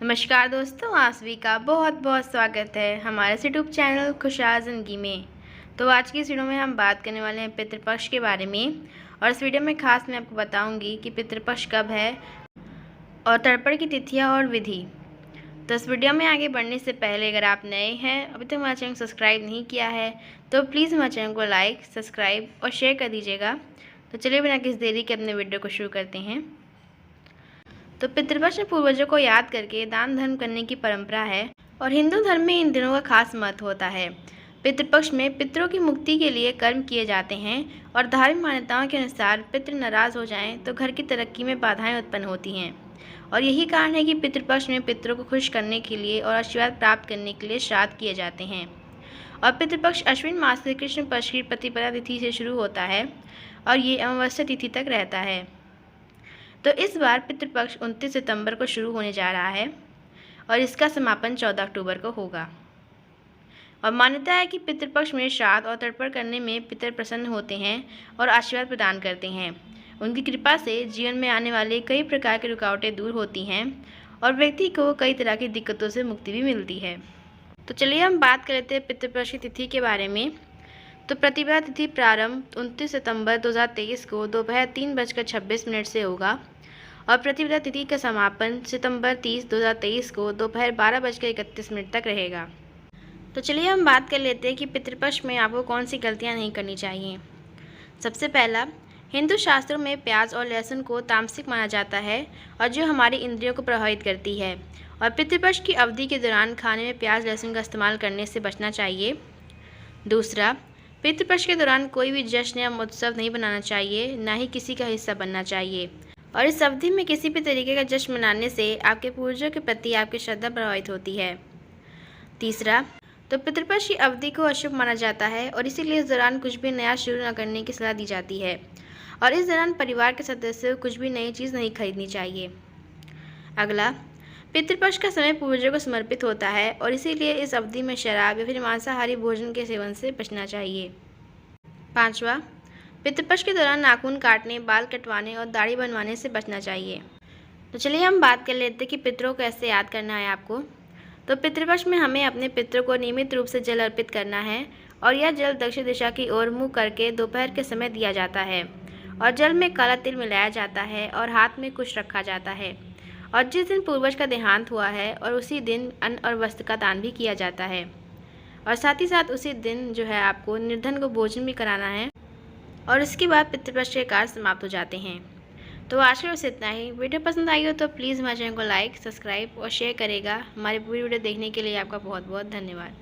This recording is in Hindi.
नमस्कार दोस्तों, आप सभी का बहुत बहुत स्वागत है हमारे यूट्यूब चैनल खुशहाल ज़िंदगी में। तो आज की इस वीडियो में हम बात करने वाले हैं पितृपक्ष के बारे में। और इस वीडियो में खास मैं आपको बताऊंगी कि पितृपक्ष कब है और तर्पण की तिथियां और विधि। तो इस वीडियो में आगे बढ़ने से पहले अगर आप नए हैं, अभी तक हमारे चैनल को सब्सक्राइब नहीं किया है, तो प्लीज़ हमारे चैनल को लाइक, सब्सक्राइब और शेयर कर दीजिएगा। तो चलिए बिना किसी देरी के अपने वीडियो को शुरू करते हैं। तो पितृपक्ष में पूर्वजों को याद करके दान धर्म करने की परंपरा है और हिंदू धर्म में इन दिनों का खास महत्व होता है। पितृपक्ष में पितरों की मुक्ति के लिए कर्म किए जाते हैं और धार्मिक मान्यताओं के अनुसार पितृ नाराज हो जाएं तो घर की तरक्की में बाधाएं उत्पन्न होती हैं। और यही कारण है कि पितृपक्ष में पितरों को खुश करने के लिए और आशीर्वाद प्राप्त करने के लिए श्राद्ध किए जाते हैं। और पितृपक्ष अश्विन मास के कृष्ण पक्ष की प्रतिपदा तिथि से शुरू होता है और ये अमावस्या तिथि तक रहता है। तो इस बार पितृपक्ष 29 सितंबर को शुरू होने जा रहा है और इसका समापन 14 अक्टूबर को होगा। और मान्यता है कि पितृपक्ष में श्राद्ध और तर्पण करने में पितर प्रसन्न होते हैं और आशीर्वाद प्रदान करते हैं। उनकी कृपा से जीवन में आने वाले कई प्रकार की रुकावटें दूर होती हैं और व्यक्ति को कई तरह की दिक्कतों से मुक्ति भी मिलती है। तो चलिए हम बात कर लेते हैं पितृपक्ष की तिथि के बारे में। तो प्रतिपदा तिथि प्रारंभ 29 सितंबर 2023 को दोपहर 3:26 से होगा और प्रतिपदा तिथि का समापन सितंबर 30, 2023 को दोपहर 12:31 तक रहेगा। तो चलिए हम बात कर लेते हैं कि पितृपक्ष में आपको कौन सी गलतियां नहीं करनी चाहिए। सबसे पहला, हिंदू शास्त्रों में प्याज और लहसुन को तामसिक माना जाता है और जो हमारी इंद्रियों को प्रभावित करती है। और पितृपक्ष की अवधि के दौरान खाने में प्याज लहसुन का इस्तेमाल करने से बचना चाहिए। दूसरा, पितृपक्ष के दौरान कोई भी जश्न या उत्सव नहीं बनाना चाहिए, ना ही किसी का हिस्सा बनना चाहिए। और इस अवधि में किसी भी तरीके का जश्न मनाने से आपके पूर्वजों के प्रति आपकी श्रद्धा प्रभावित होती है। तीसरा, तो पितृपक्ष की अवधि को अशुभ माना जाता है और इसीलिए इस दौरान कुछ भी नया शुरू न करने की सलाह दी जाती है। और इस दौरान परिवार के सदस्यों को कुछ भी नई चीज़ नहीं खरीदनी चाहिए। अगला, पितृपक्ष का समय पूर्वजों को समर्पित होता है और इसीलिए इस अवधि में शराब या फिर मांसाहारी भोजन के सेवन से बचना चाहिए। पांचवा, पितृपक्ष के दौरान नाखून काटने, बाल कटवाने और दाढ़ी बनवाने से बचना चाहिए। तो चलिए हम बात कर लेते हैं कि पितरों को कैसे याद करना है आपको। तो पितृपक्ष में हमें अपने पितरों को नियमित रूप से जल अर्पित करना है और यह जल दक्षिण दिशा की ओर मुँह करके दोपहर के समय दिया जाता है। और जल में काला तिल मिलाया जाता है और हाथ में कुश रखा जाता है। और जिस दिन पूर्वज का देहांत हुआ है और उसी दिन अन्न और वस्त्र का दान भी किया जाता है। और साथ ही साथ उसी दिन जो है आपको निर्धन को भोजन भी कराना है और इसके बाद पितृपक्ष के कार्य समाप्त हो जाते हैं। तो आज के बस इतना ही। वीडियो पसंद आई हो तो प्लीज़ हमारे चैनल को लाइक, सब्सक्राइब और शेयर करेगा। हमारी पूरी वीडियो देखने के लिए आपका बहुत बहुत धन्यवाद।